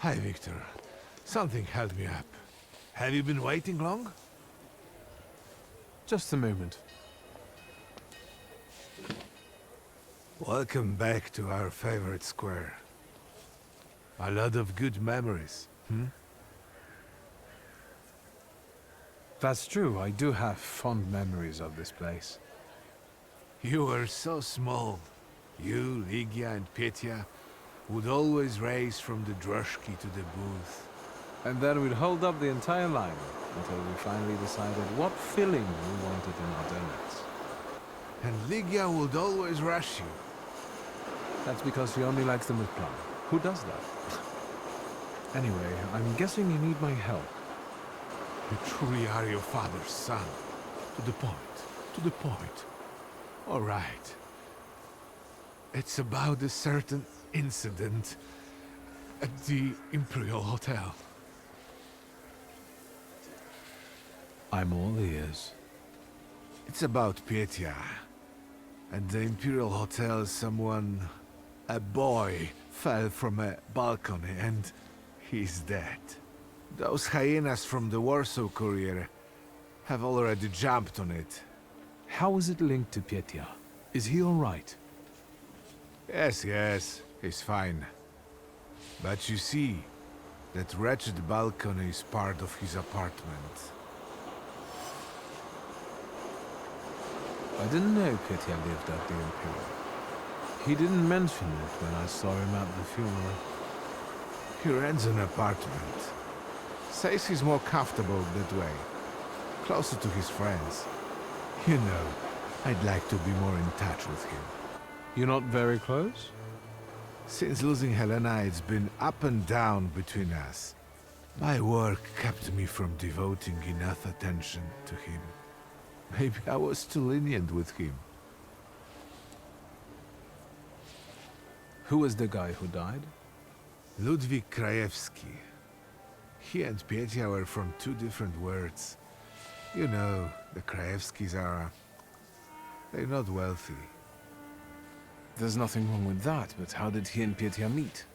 Hi, Victor. Something held me up. Have you been waiting long? Just a moment. Welcome back to our favorite square. A lot of good memories, That's true, I do have fond memories of this place. You were so small. You, Ligia, and Petya would always race from the droshky to the booth. And then we'd hold up the entire line until we finally decided what filling we wanted in our donuts. And Ligia would always rush you. That's because she only likes them with plum. Who does that? Anyway, I'm guessing you need my help. You truly are your father's son. To the point. To the point. All right. It's about a certain incident at the Imperial Hotel. I'm all ears. It's about Petya. At the Imperial Hotel, a boy, fell from a balcony and he's dead. Those hyenas from the Warsaw Courier have already jumped on it. How is it linked to Petya? Is he all right? Yes, he's fine. But you see, that wretched balcony is part of his apartment. I didn't know Petya lived at the Imperial. He didn't mention it when I saw him at the funeral. He rents an apartment. Says he's more comfortable that way. Closer to his friends. You know, I'd like to be more in touch with him. You're not very close? Since losing Helena, it's been up and down between us. My work kept me from devoting enough attention to him. Maybe I was too lenient with him. Who was the guy who died? Ludwik Krajewski. He and Petya were from two different worlds. You know, the Krajewskis are... they're not wealthy. There's nothing wrong with that, but how did he and Petya meet?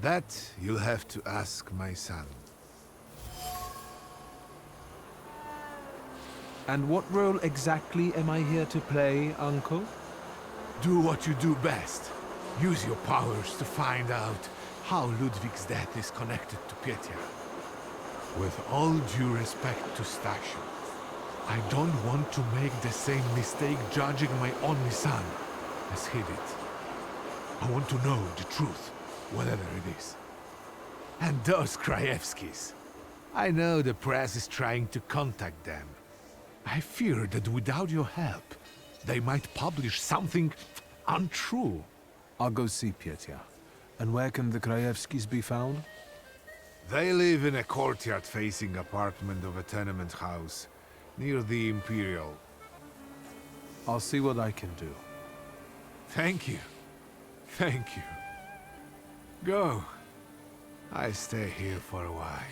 That you'll have to ask my son. And what role exactly am I here to play, Uncle? Do what you do best. Use your powers to find out how Ludwig's death is connected to Petya. With all due respect to Stasio, I don't want to make the same mistake judging my only son as he did. I want to know the truth, whatever it is. And those Krajewskis. I know the press is trying to contact them. I fear that without your help, they might publish something untrue. I'll go see Petya. And where can the Krajewskis be found? They live in a courtyard-facing apartment of a tenement house, near the Imperial. I'll see what I can do. Thank you. Thank you. Go. I stay here for a while.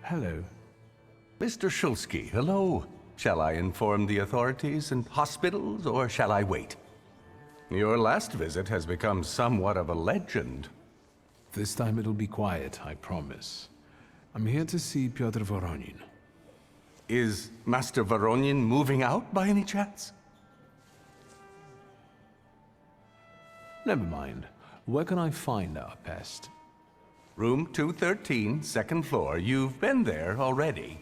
Hello. Mr. Shulsky, hello. Shall I inform the authorities and hospitals, or shall I wait? Your last visit has become somewhat of a legend. This time it'll be quiet, I promise. I'm here to see Pyotr Voronin. Is Master Varonian moving out by any chance? Never mind. Where can I find our pest? Room 213, second floor. You've been there already.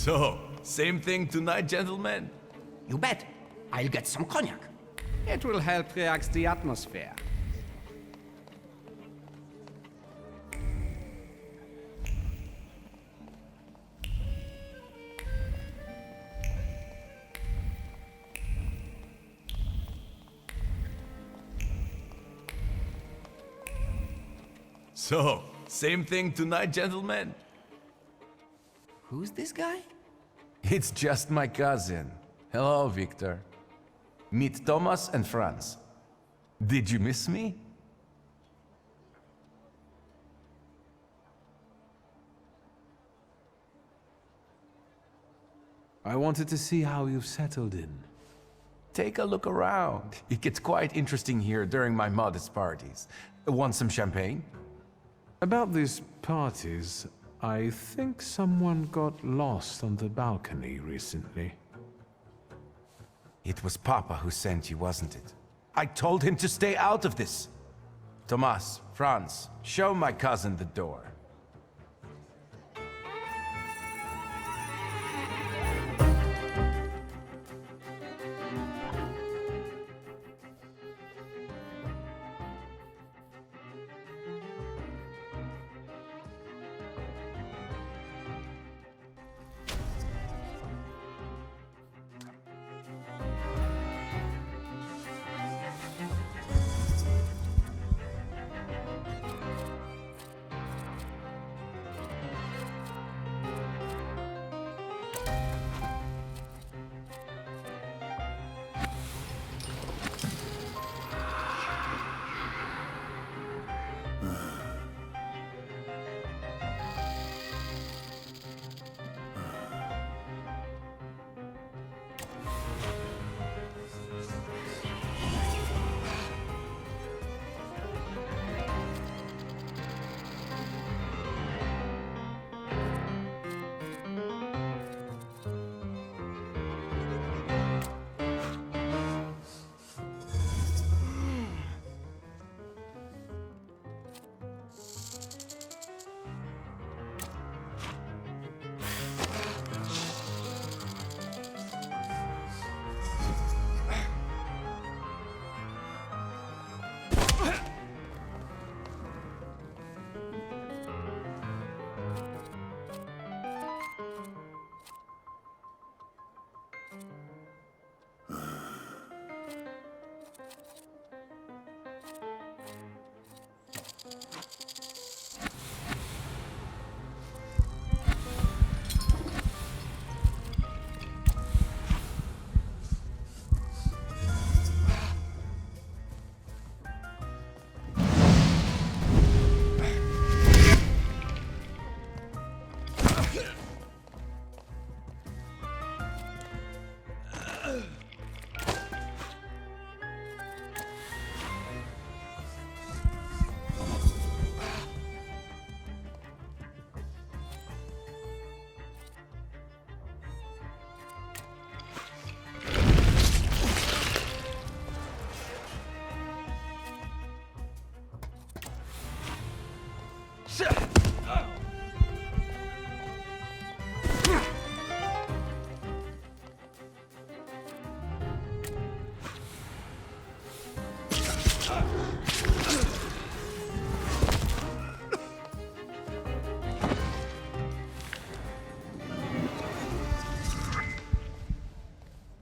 So, same thing tonight, gentlemen? You bet. I'll get some cognac. It will help relax the atmosphere. So, same thing tonight, gentlemen? Who's this guy? It's just my cousin. Hello, Victor. Meet Thomas and Franz. Did you miss me? I wanted to see how you've settled in. Take a look around. It gets quite interesting here during my modest parties. Want some champagne? About these parties, I think someone got lost on the balcony recently. It was Papa who sent you, wasn't it? I told him to stay out of this. Thomas, Franz, show my cousin the door.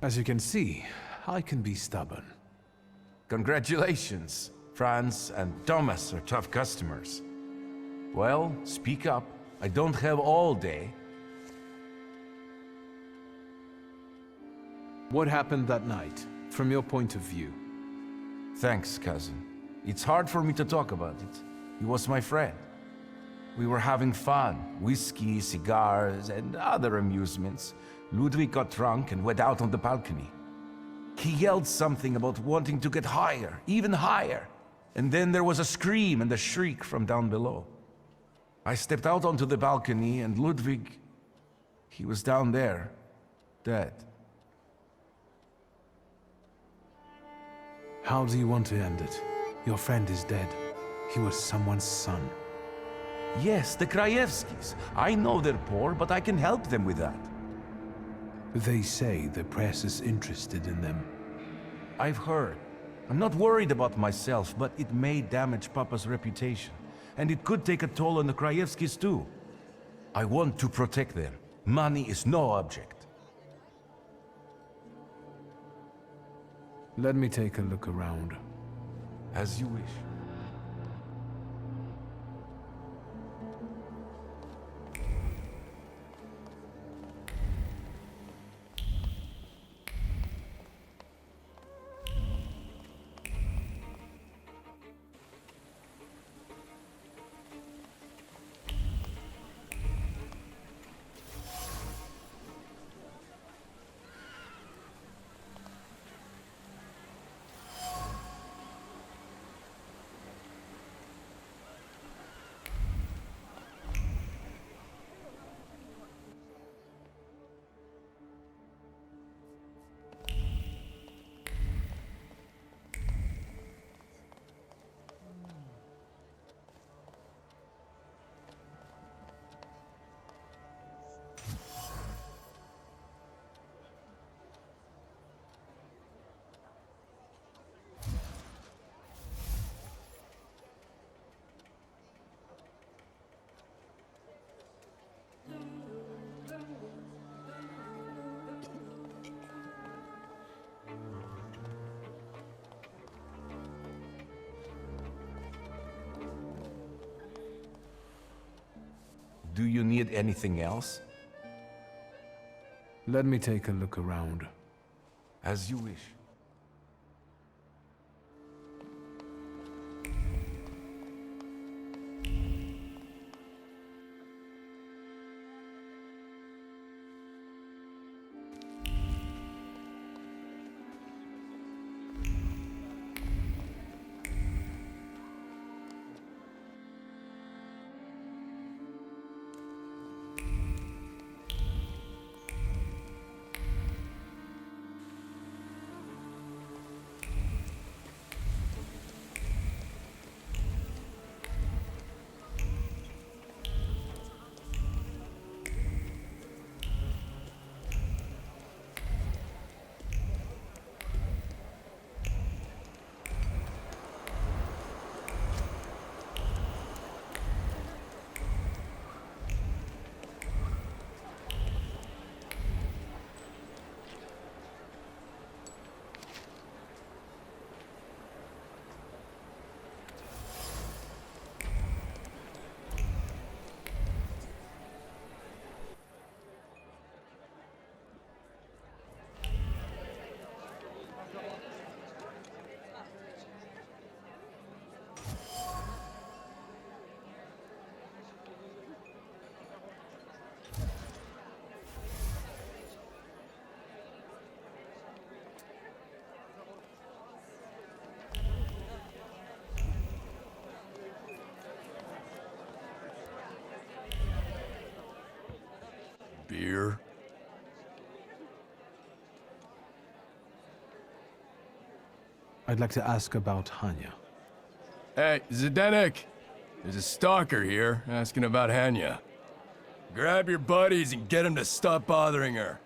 As you can see, I can be stubborn. Congratulations. Franz and Thomas are tough customers. Well, speak up. I don't have all day. What happened that night, from your point of view? Thanks, cousin. It's hard for me to talk about it. He was my friend. We were having fun. Whiskey, cigars, and other amusements. Ludwig got drunk and went out on the balcony. He yelled something about wanting to get higher, even higher. And then there was a scream and a shriek from down below. I stepped out onto the balcony and Ludwig, he was down there, dead. How do you want to end it? Your friend is dead. He was someone's son. Yes, the Krajewskis. I know they're poor, but I can help them with that. They say the press is interested in them. I've heard. I'm not worried about myself, but it may damage Papa's reputation. And it could take a toll on the Krajewskis too. I want to protect them. Money is no object. Let me take a look around. As you wish. Do you need anything else? Let me take a look around. As you wish. Beer? I'd like to ask about Hanya. Hey, Zdenek! There's a stalker here asking about Hanya. Grab your buddies and get them to stop bothering her.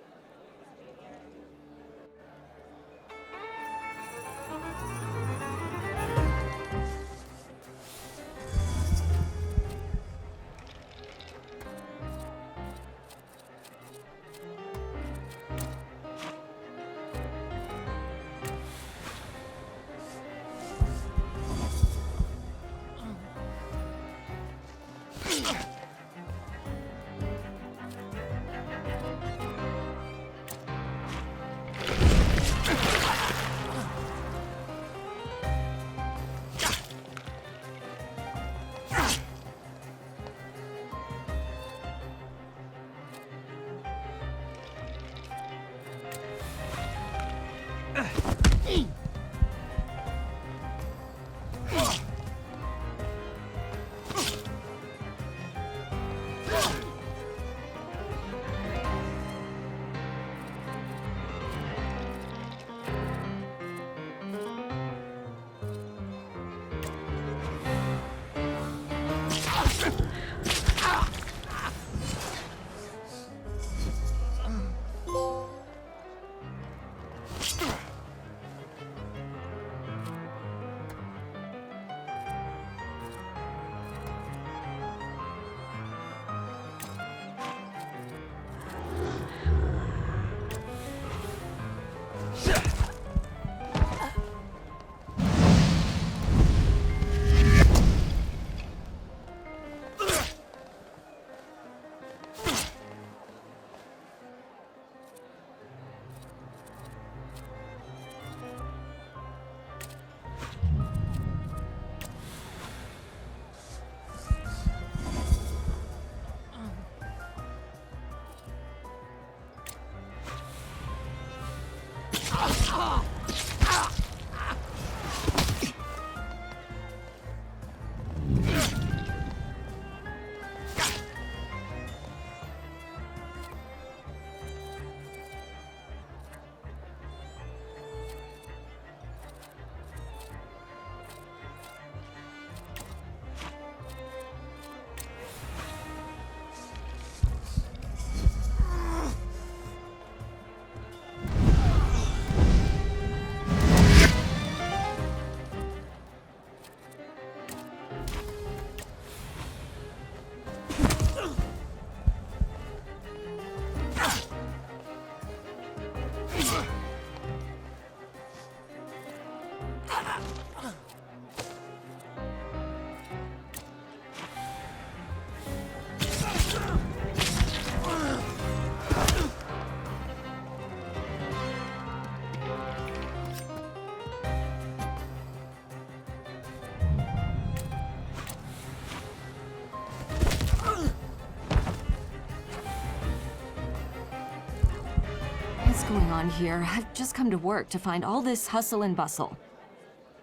What's going on here? I've just come to work to find all this hustle and bustle.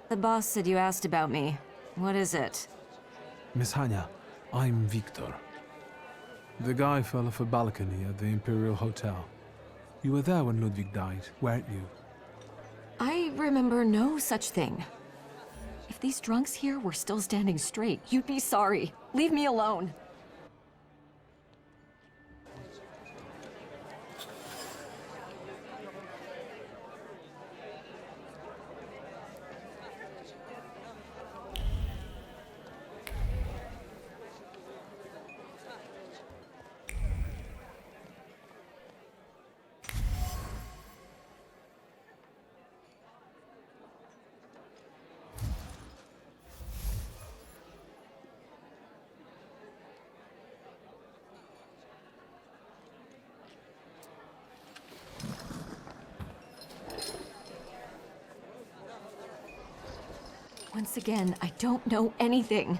The boss said you asked about me. What is it? Miss Hanya, I'm Victor. The guy fell off a balcony at the Imperial Hotel. You were there when Ludwig died, weren't you? I remember no such thing. If these drunks here were still standing straight, you'd be sorry. Leave me alone. Once again, I don't know anything.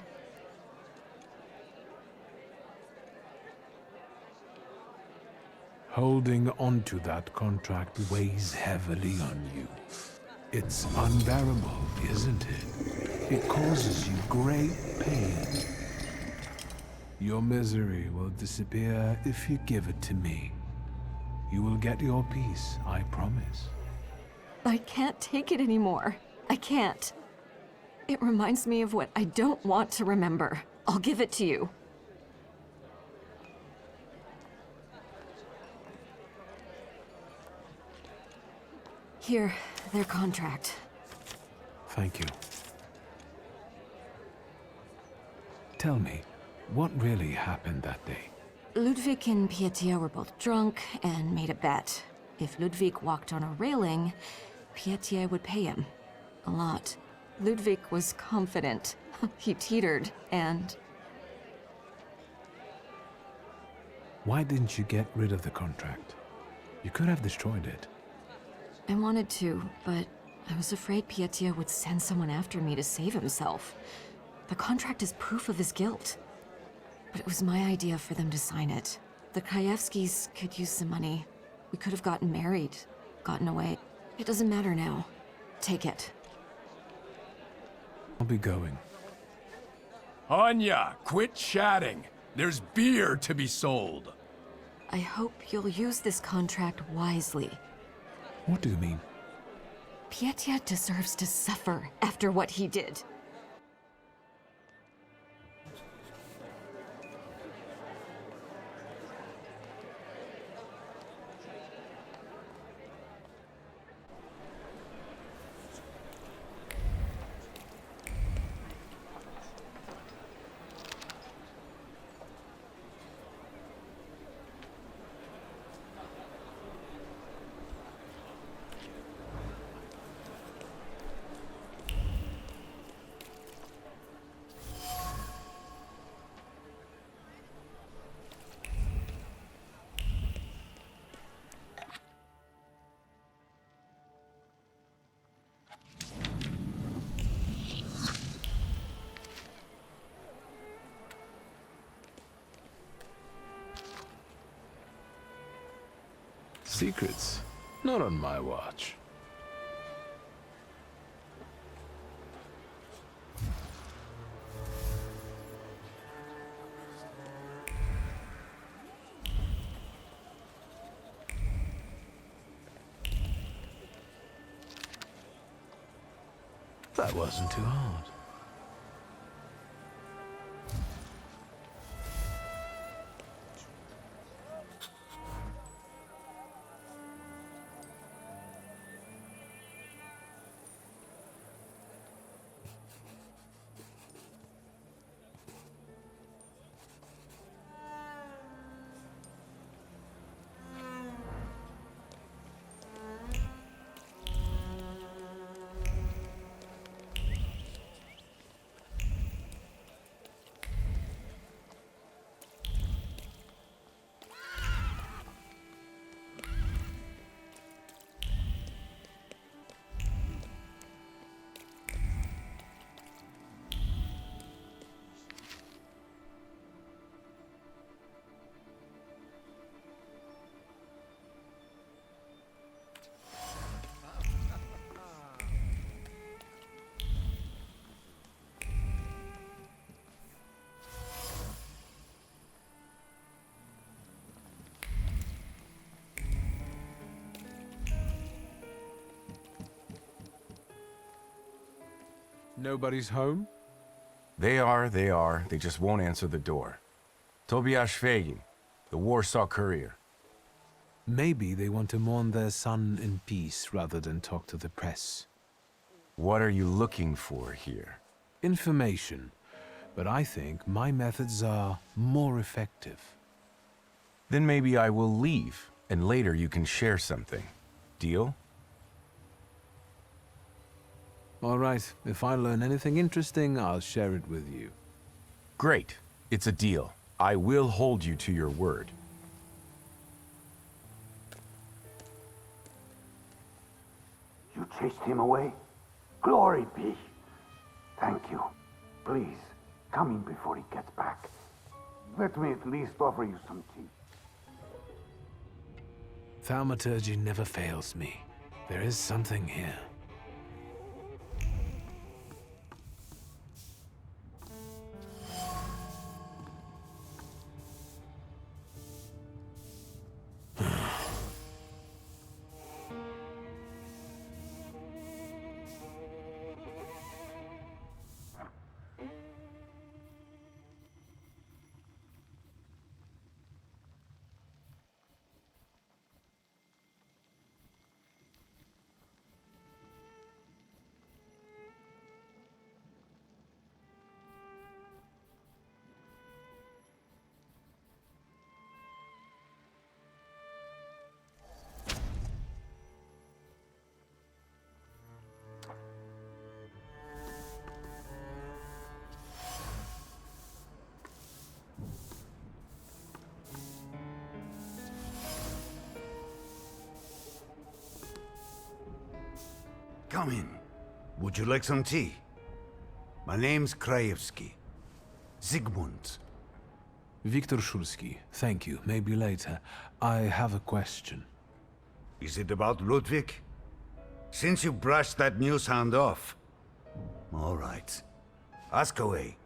Holding onto that contract weighs heavily on you. It's unbearable, isn't it? It causes you great pain. Your misery will disappear if you give it to me. You will get your peace, I promise. I can't take it anymore. I can't. It reminds me of what I don't want to remember. I'll give it to you. Here, their contract. Thank you. Tell me, what really happened that day? Ludwig and Pietia were both drunk and made a bet. If Ludwig walked on a railing, Pietia would pay him. A lot. Ludwig was confident. He teetered, and... Why didn't you get rid of the contract? You could have destroyed it. I wanted to, but I was afraid Pietia would send someone after me to save himself. The contract is proof of his guilt. But it was my idea for them to sign it. The Krajewskis could use some money. We could have gotten married, gotten away. It doesn't matter now. Take it. I'll be going. Anya, quit chatting. There's beer to be sold. I hope you'll use this contract wisely. What do you mean? Pietia deserves to suffer after what he did. Secrets? Not on my watch. That wasn't too hard. Nobody's home? They are. They just won't answer the door. Tobias Fagin, the Warsaw Courier. Maybe they want to mourn their son in peace rather than talk to the press. What are you looking for here? Information. But I think my methods are more effective. Then maybe I will leave, and later you can share something. Deal? All right, if I learn anything interesting, I'll share it with you. Great. It's a deal. I will hold you to your word. You chased him away? Glory be. Thank you. Please, come in before he gets back. Let me at least offer you some tea. Thaumaturge never fails me. There is something here. Come in. Would you like some tea? My name's Krajewski. Zygmunt. Viktor Szulski, thank you. Maybe later. I have a question. Is it about Ludwig? Since you brushed that news hound off. All right. Ask away.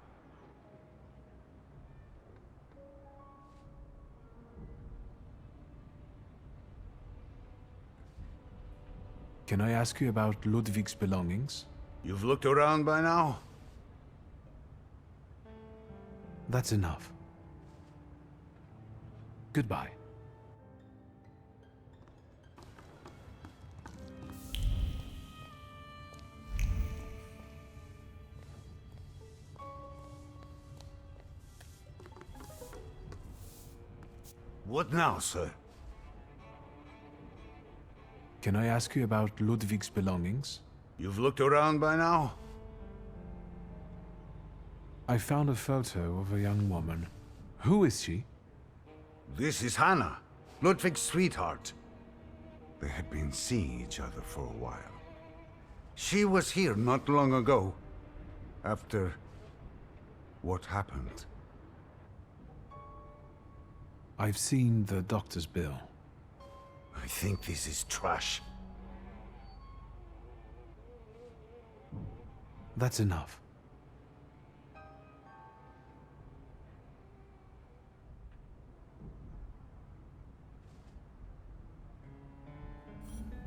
Can I ask you about Ludwig's belongings? You've looked around by now? That's enough. Goodbye. What now, sir? Can I ask you about Ludwig's belongings? You've looked around by now? I found a photo of a young woman. Who is she? This is Hannah, Ludwig's sweetheart. They had been seeing each other for a while. She was here not long ago, after what happened. I've seen the doctor's bill. I think this is trash. That's enough.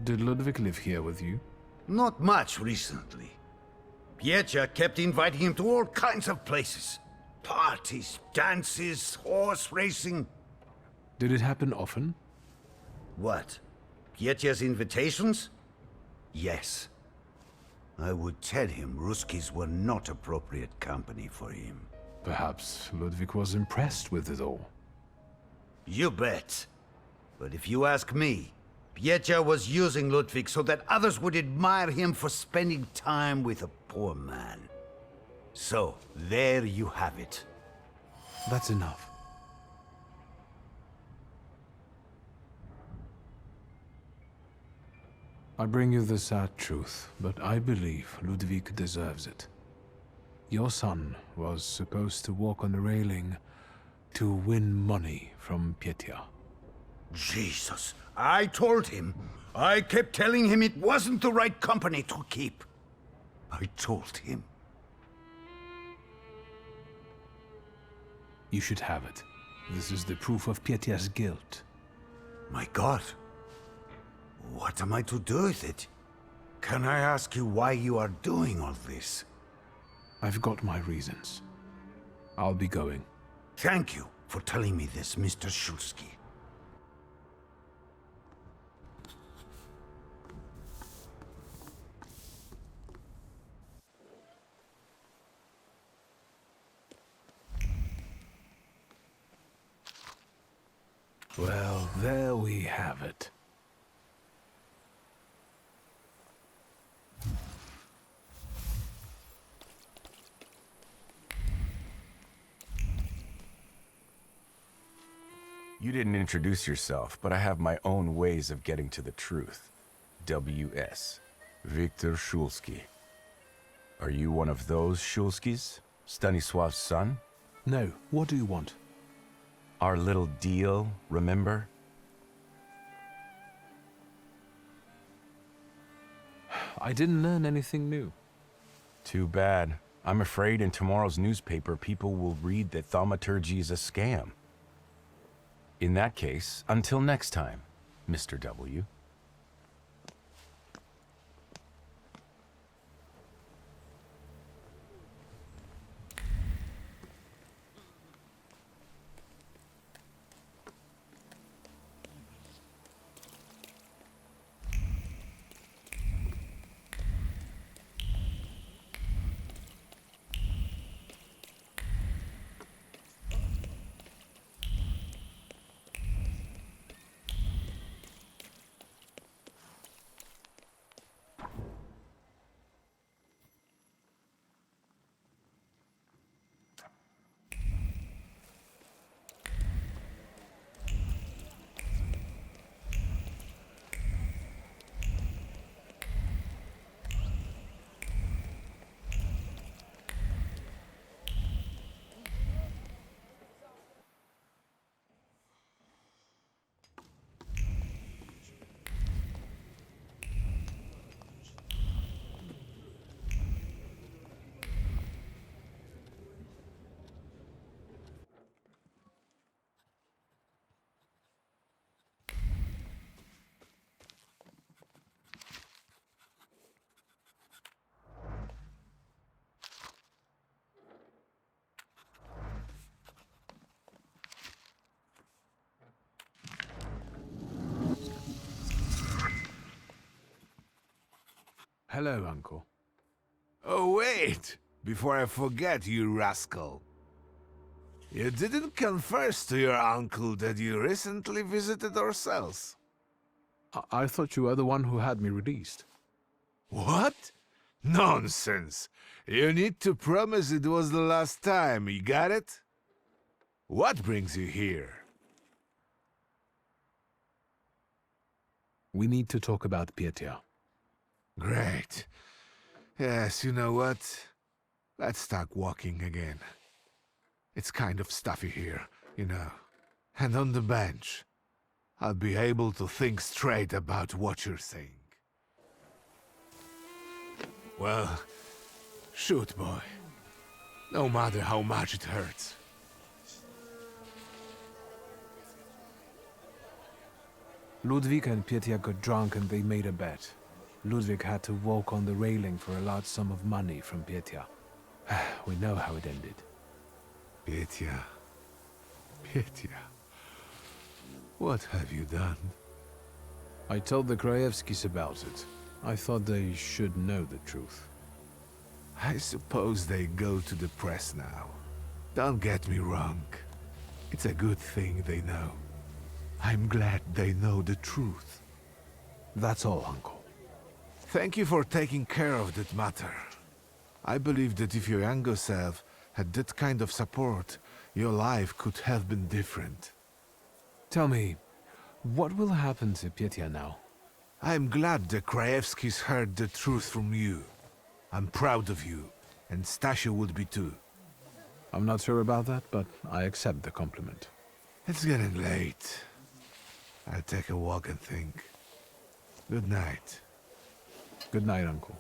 Did Ludwig live here with you? Not much recently. Pietja kept inviting him to all kinds of places. Parties, dances, horse racing. Did it happen often? What? Pietja's invitations? Yes. I would tell him Ruskies were not appropriate company for him. Perhaps Ludwig was impressed with it all. You bet. But if you ask me, Pietja was using Ludwig so that others would admire him for spending time with a poor man. So, there you have it. That's enough. I bring you the sad truth, but I believe Ludwig deserves it. Your son was supposed to walk on the railing to win money from Pietja. Jesus, I told him. I kept telling him it wasn't the right company to keep. I told him. You should have it. This is the proof of Pietja's guilt. My God. What am I to do with it? Can I ask you why you are doing all this? I've got my reasons. I'll be going. Thank you for telling me this, Mr. Shulsky. Well, there we have it. You didn't introduce yourself, but I have my own ways of getting to the truth. W.S. Victor Shulsky. Are you one of those Shulskys? Stanisław's son? No, what do you want? Our little deal, remember? I didn't learn anything new. Too bad. I'm afraid in tomorrow's newspaper people will read that Thaumaturge is a scam. In that case, until next time, Mr. W. Hello, Uncle. Oh, wait! Before I forget, you rascal. You didn't confess to your uncle that you recently visited our cells. I thought you were the one who had me released. What? Nonsense! You need to promise it was the last time, you got it? What brings you here? We need to talk about Pietia. Great. Yes, you know what? Let's start walking again. It's kind of stuffy here, you know. And on the bench, I'll be able to think straight about what you're saying. Well, shoot, boy. No matter how much it hurts. Ludwig and Pietia got drunk and they made a bet. Ludwig had to walk on the railing for a large sum of money from Pietia. We know how it ended. Pietia. Pietia. What have you done? I told the Krajewskis about it. I thought they should know the truth. I suppose they go to the press now. Don't get me wrong. It's a good thing they know. I'm glad they know the truth. That's all, Uncle. Thank you for taking care of that matter. I believe that if your younger self had that kind of support, your life could have been different. Tell me, what will happen to Pietia now? I'm glad the Krajewskis heard the truth from you. I'm proud of you, and Stasia would be too. I'm not sure about that, but I accept the compliment. It's getting late. I'll take a walk and think. Good night. Good night, Uncle.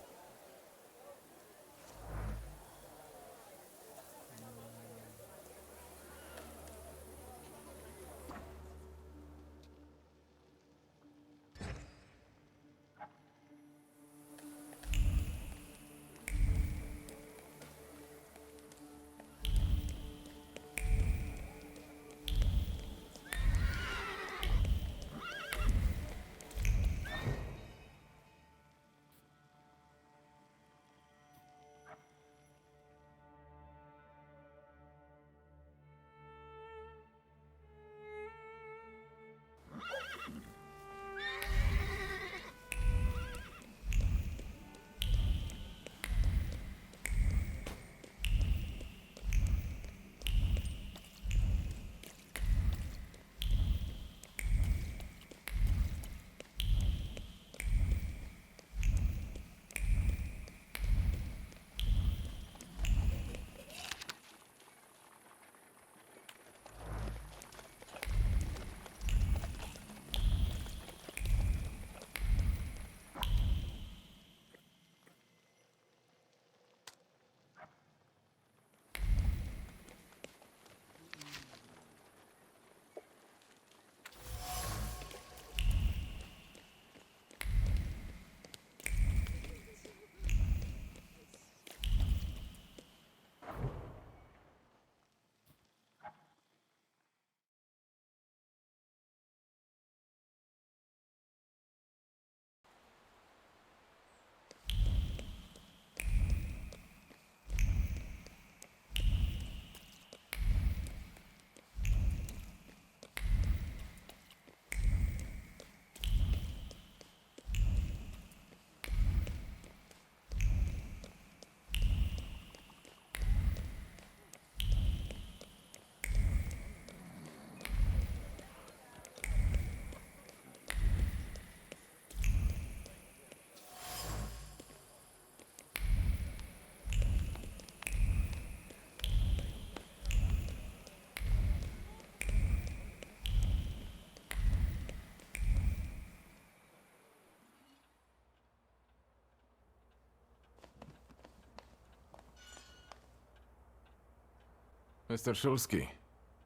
Mr. Shulsky,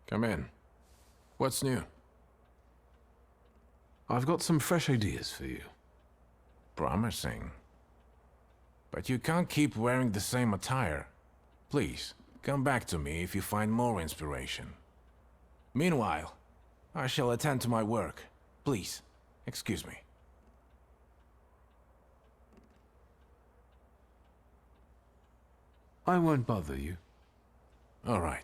come in. What's new? I've got some fresh ideas for you. Promising. But you can't keep wearing the same attire. Please, come back to me if you find more inspiration. Meanwhile, I shall attend to my work. Please, excuse me. I won't bother you. All right.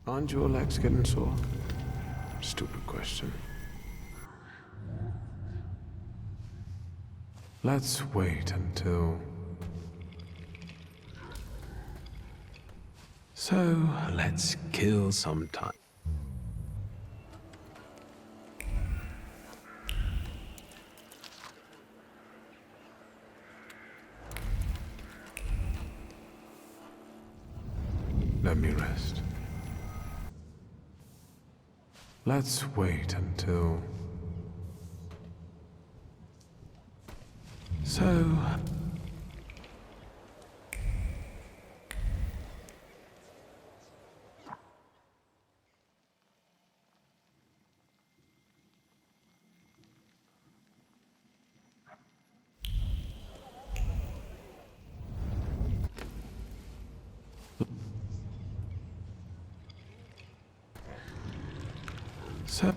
Aren't your legs getting sore? Stupid question. Let's wait until... So, let's kill some time. Let me rest. Let's wait until... So... So...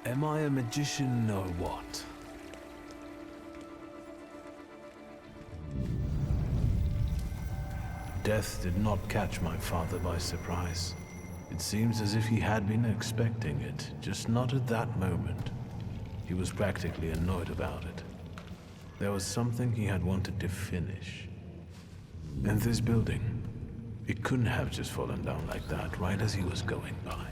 Am I a magician or what? Death did not catch my father by surprise. It seems as if he had been expecting it, just not at that moment. He was practically annoyed about it. There was something he had wanted to finish. And this building, it couldn't have just fallen down like that, right as he was going by.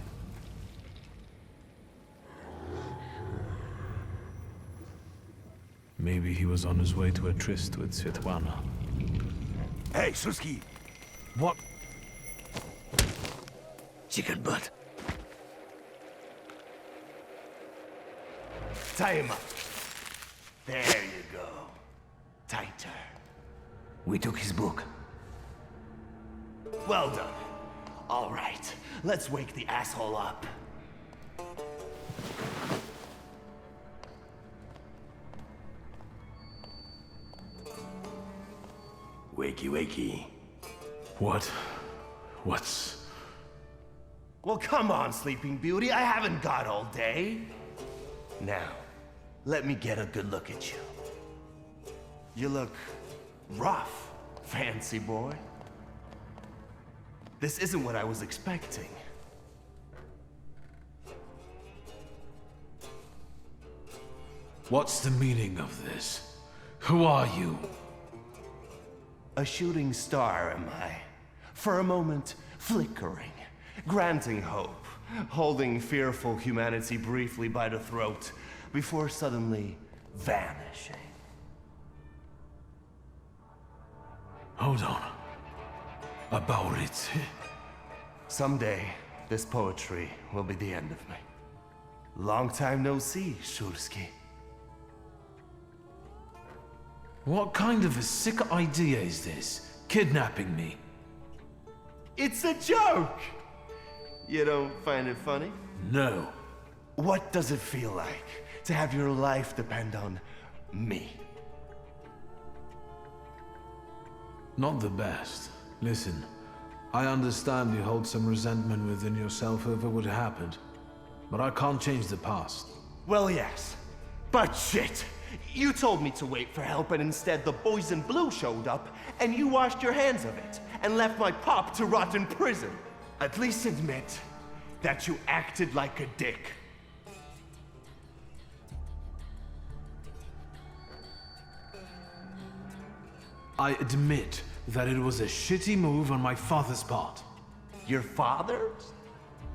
Maybe he was on his way to a tryst with Svetlana. Hey, Shulsky! What? Chicken butt. Tie him up. There you go. Tighter. We took his book. Well done. All right, let's wake the asshole up. Wakey, wakey. What's... Well, come on, Sleeping Beauty. I haven't got all day. Now, let me get a good look at you. You look rough, fancy boy. This isn't what I was expecting. What's the meaning of this? Who are you? A shooting star, am I? For a moment, flickering, granting hope, holding fearful humanity briefly by the throat, before suddenly vanishing. Hold on. About it. Someday, this poetry will be the end of me. Long time no see, Shulsky. What kind of a sick idea is this? Kidnapping me? It's a joke! You don't find it funny? No. What does it feel like to have your life depend on me? Not the best. Listen, I understand you hold some resentment within yourself over what happened, but I can't change the past. Well, yes. But shit! You told me to wait for help, and instead the boys in blue showed up, and you washed your hands of it, and left my pop to rot in prison. At least admit that you acted like a dick. I admit that it was a shitty move on my father's part. Your father's?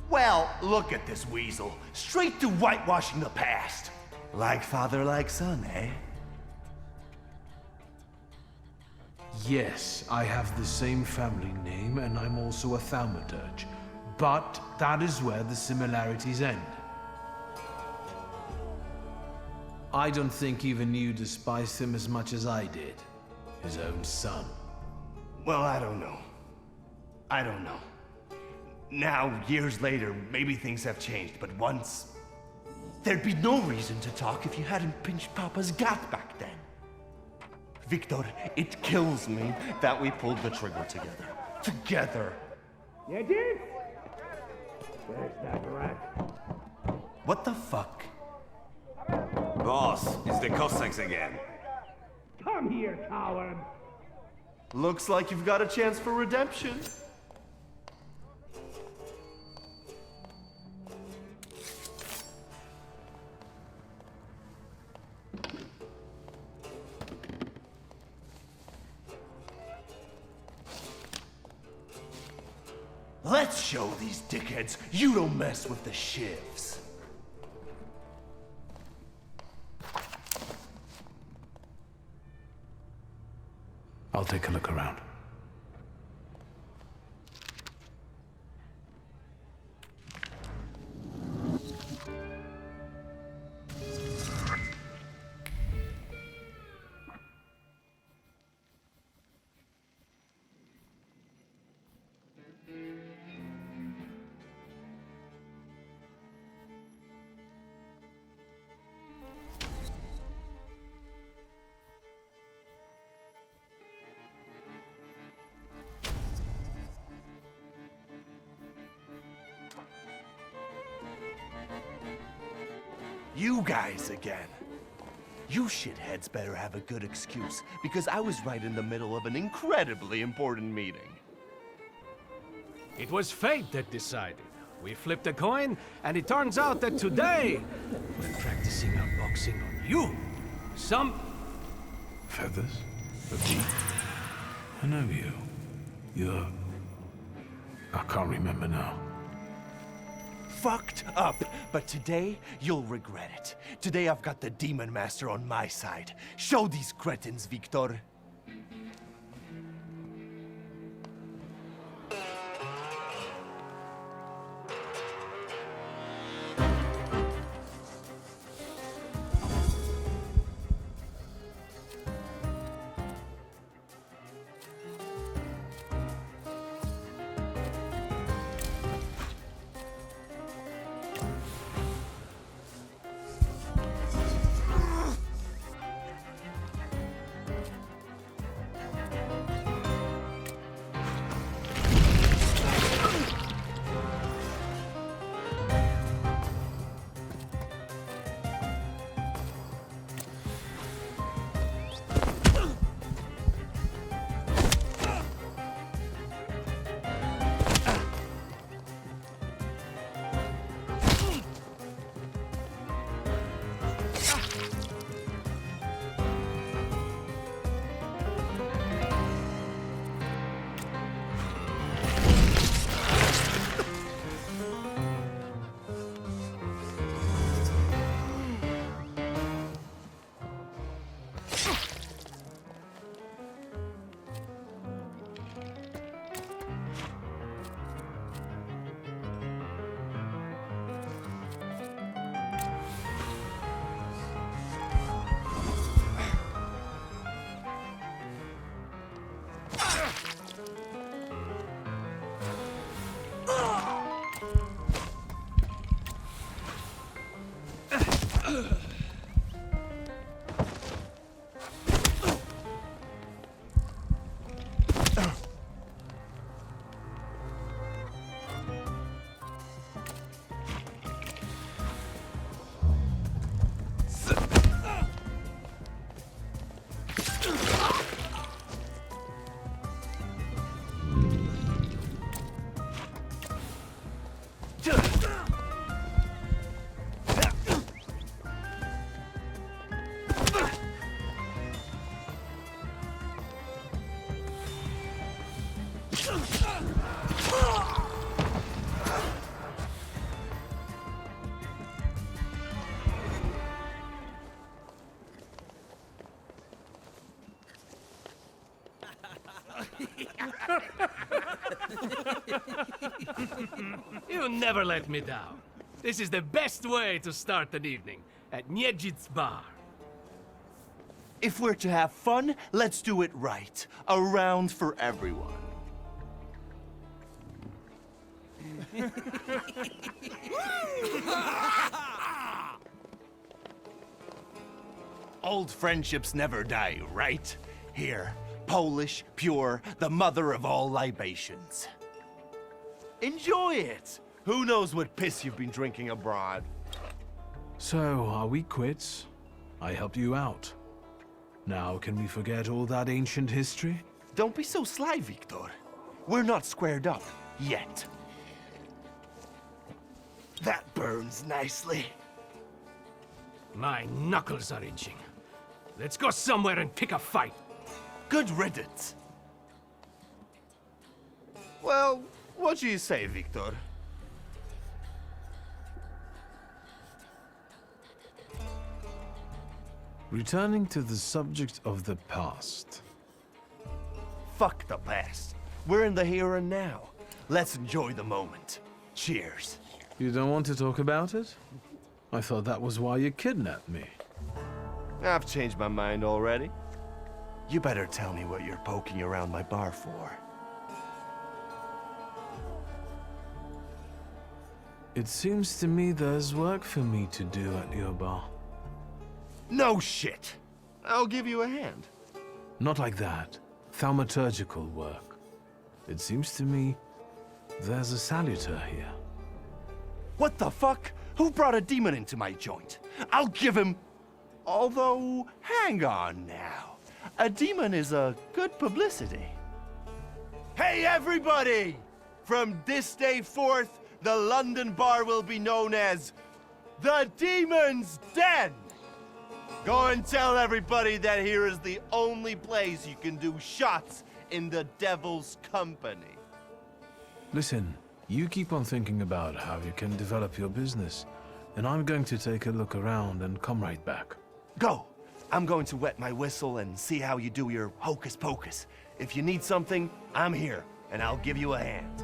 Well, look at this weasel. Straight to whitewashing the past. Like father, like son, eh? Yes, I have the same family name, and I'm also a Thaumaturge. But that is where the similarities end. I don't think even you despised him as much as I did. His own son. Well, I don't know. I don't know. Now, years later, maybe things have changed, but once... There'd be no reason to talk if you hadn't pinched Papa's gut back then. Victor, it kills me that we pulled the trigger together. Together. You did? There's that rat. What the fuck? Boss, it's the Cossacks again. Come here, coward. Looks like you've got a chance for redemption. Let's show these dickheads you don't mess with the shivs. I'll take a look around. You guys again. You shitheads better have a good excuse, because I was right in the middle of an incredibly important meeting. It was fate that decided. We flipped a coin, and it turns out that today we're practicing our boxing on you. Feathers? A bee? I know you. You're... I can't remember now. Fucked up, but today you'll regret it. Today I've got the Demon Master on my side. Show these cretins, Victor. You never let me down. This is the best way to start an evening, at Niedzic's bar. If we're to have fun, let's do it right. A round for everyone. Old friendships never die, right? Here, Polish, pure, the mother of all libations. Enjoy it! Who knows what piss you've been drinking abroad? So, are we quits? I helped you out. Now, can we forget all that ancient history? Don't be so sly, Victor. We're not squared up, yet. That burns nicely. My knuckles are itching. Let's go somewhere and pick a fight. Good riddance. Well, what do you say, Victor? Returning to the subject of the past. Fuck the past. We're in the here and now. Let's enjoy the moment. Cheers. You don't want to talk about it? I thought that was why you kidnapped me. I've changed my mind already. You better tell me what you're poking around my bar for. It seems to me there's work for me to do at your bar. No shit! I'll give you a hand. Not like that. Thaumaturgical work. It seems to me there's a saluter here. What the fuck? Who brought a demon into my joint? I'll give him... Although, hang on now. A demon is a good publicity. Hey everybody! From this day forth, the London bar will be known as the Demon's Den. Go and tell everybody that here is the only place you can do shots in the Devil's company. Listen, you keep on thinking about how you can develop your business, and I'm going to take a look around and come right back. Go. I'm going to wet my whistle and see how you do your hocus pocus. If you need something, I'm here, and I'll give you a hand.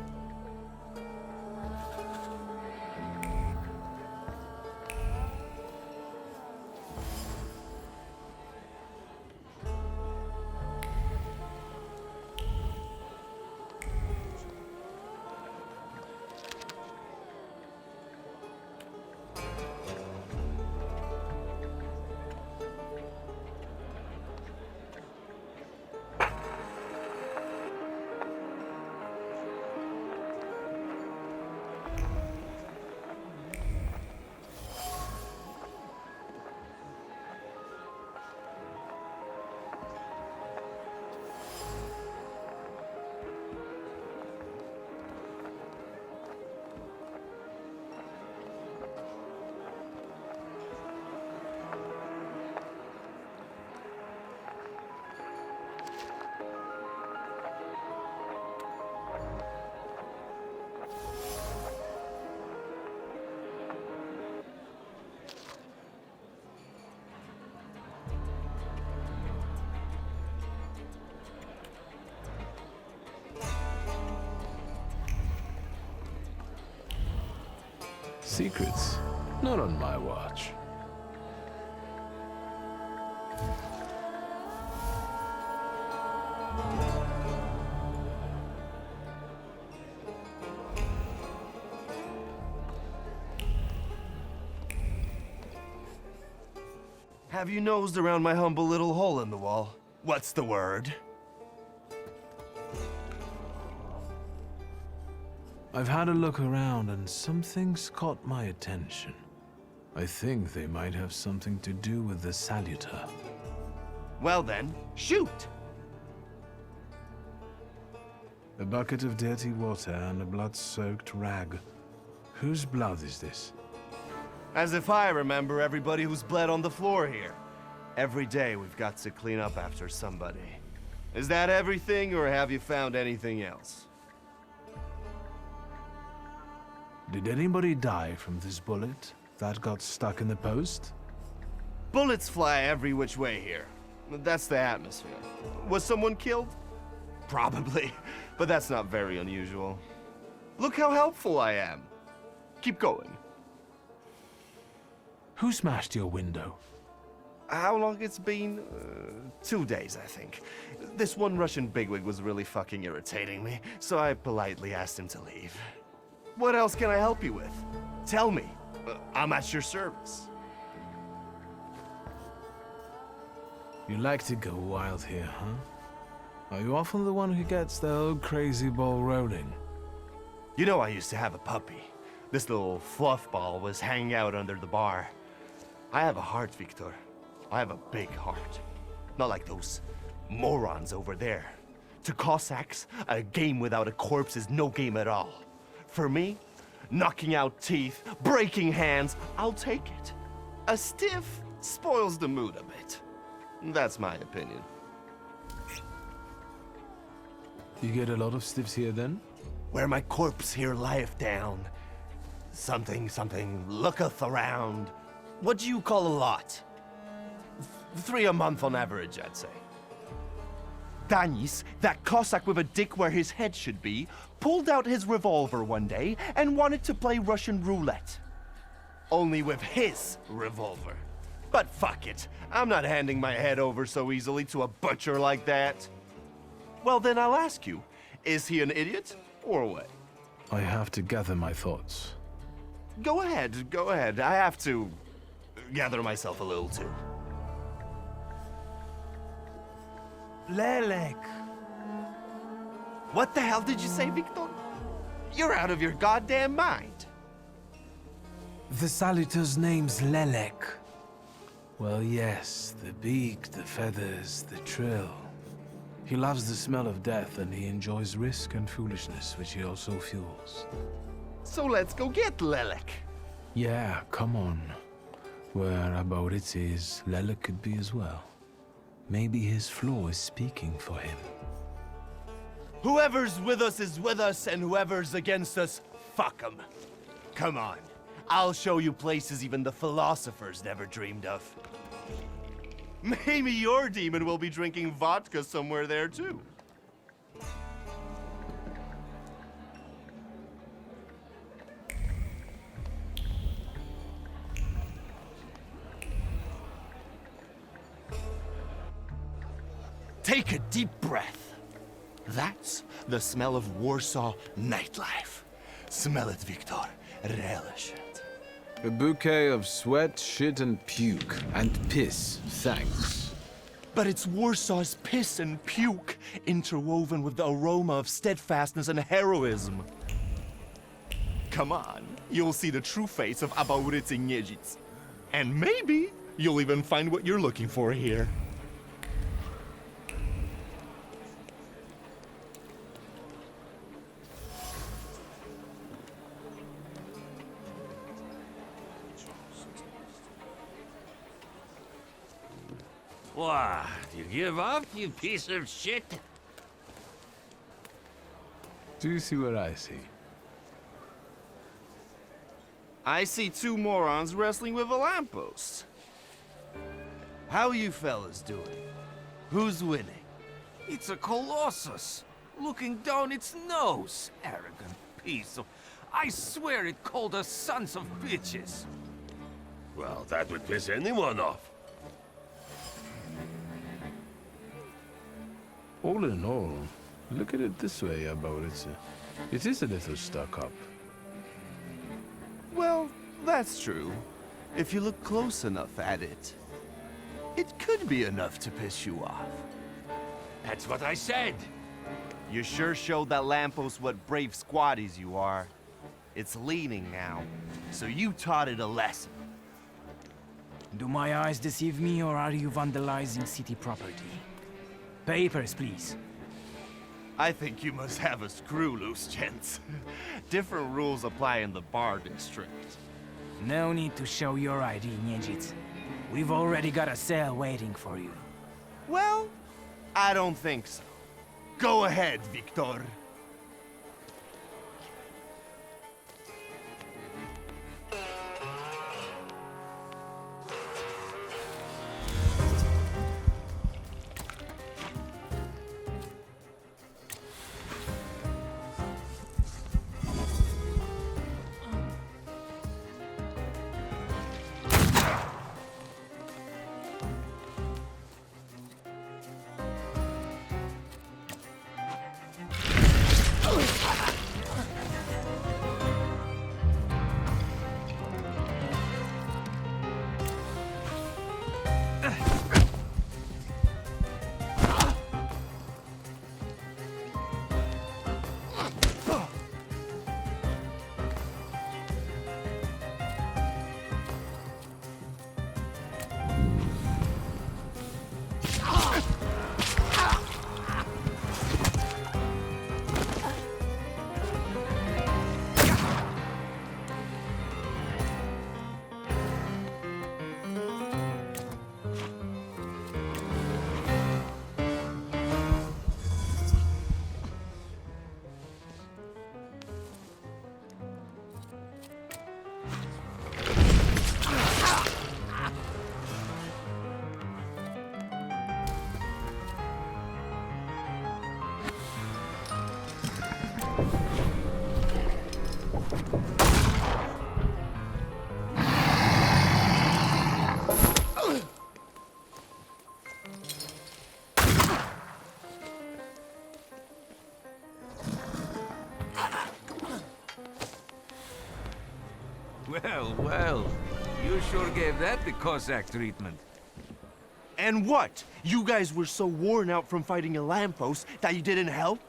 Secrets? Not on my watch. Have you nosed around my humble little hole in the wall? What's the word? I've had a look around and something's caught my attention. I think they might have something to do with the Saluter. Well then, shoot! A bucket of dirty water and a blood-soaked rag. Whose blood is this? As if I remember everybody who's bled on the floor here. Every day we've got to clean up after somebody. Is that everything, or have you found anything else? Did anybody die from this bullet that got stuck in the post? Bullets fly every which way here. That's the atmosphere. Was someone killed? Probably, but that's not very unusual. Look how helpful I am. Keep going. Who smashed your window? How long it's been? 2 days, I think. This one Russian bigwig was really fucking irritating me, so I politely asked him to leave. What else can I help you with? Tell me. I'm at your service. You like to go wild here, huh? Are you often the one who gets the old crazy ball rolling? You know I used to have a puppy. This little fluff ball was hanging out under the bar. I have a heart, Victor. I have a big heart. Not like those morons over there. To Cossacks, a game without a corpse is no game at all. For me, knocking out teeth, breaking hands, I'll take it. A stiff spoils the mood a bit. That's my opinion. You get a lot of stiffs here then? Where my corpse here lieth down. Something looketh around. What do you call a lot? 3 a month on average, I'd say. Danis, that Cossack with a dick where his head should be, pulled out his revolver one day and wanted to play Russian roulette. Only with his revolver. But fuck it, I'm not handing my head over so easily to a butcher like that. Well then I'll ask you, is he an idiot or what? I have to gather my thoughts. Go ahead, I have to gather myself a little too. Lelek. What the hell did you say, Victor? You're out of your goddamn mind. The Saluter's name's Lelek. Well, yes, the beak, the feathers, the trill. He loves the smell of death and he enjoys risk and foolishness, which he also fuels. So let's go get Lelek. Yeah, come on. Whereabout it is, Lelek could be as well. Maybe his flaw is speaking for him. Whoever's with us is with us, and whoever's against us, fuck 'em. Come on. I'll show you places even the philosophers never dreamed of. Maybe your demon will be drinking vodka somewhere there, too. Take a deep breath. That's the smell of Warsaw nightlife. Smell it, Victor. Relish it. A bouquet of sweat, shit, and puke. And piss, thanks. But it's Warsaw's piss and puke interwoven with the aroma of steadfastness and heroism. Come on, you'll see the true face of Abaurycy Niedzic. And maybe you'll even find what you're looking for here. What? You give up, you piece of shit? Do you see what I see? I see two morons wrestling with a lamppost. How you fellas doing? Who's winning? It's a colossus, looking down its nose. Arrogant piece of... I swear it called us sons of bitches. Well, that would piss anyone off. All in all, look at it this way, Abaurycy. It is a little stuck up. Well, that's true. If you look close enough at it, it could be enough to piss you off. That's what I said. You sure showed that lamppost what brave squatties you are. It's leaning now, so you taught it a lesson. Do my eyes deceive me, or are you vandalizing city property? Papers, please. I think you must have a screw loose, gents. Different rules apply in the bar district. No need to show your ID, Niedzic. We've already got a cell waiting for you. Well, I don't think so. Go ahead, Victor. Well, well. You sure gave that the Cossack treatment. And what? You guys were so worn out from fighting a lamppost that you didn't help?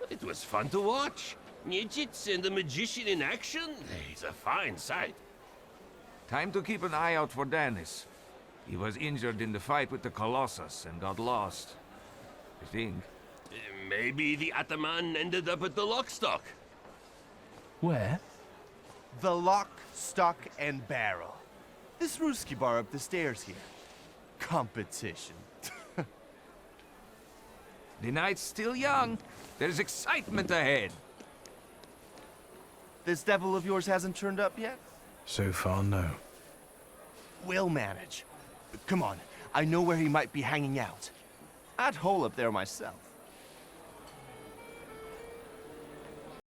It was fun to watch. Niedzic and the magician in action? It's a fine sight. Time to keep an eye out for Dennis. He was injured in the fight with the Colossus and got lost. I think. Maybe the Ataman ended up at the Lockstock. Where? The Lock, Stock, and Barrel. This Ruski bar up the stairs here. Competition. The night's still young. There's excitement ahead. This devil of yours hasn't turned up yet? So far, no. We'll manage. Come on, I know where he might be hanging out. I'd hole up there myself.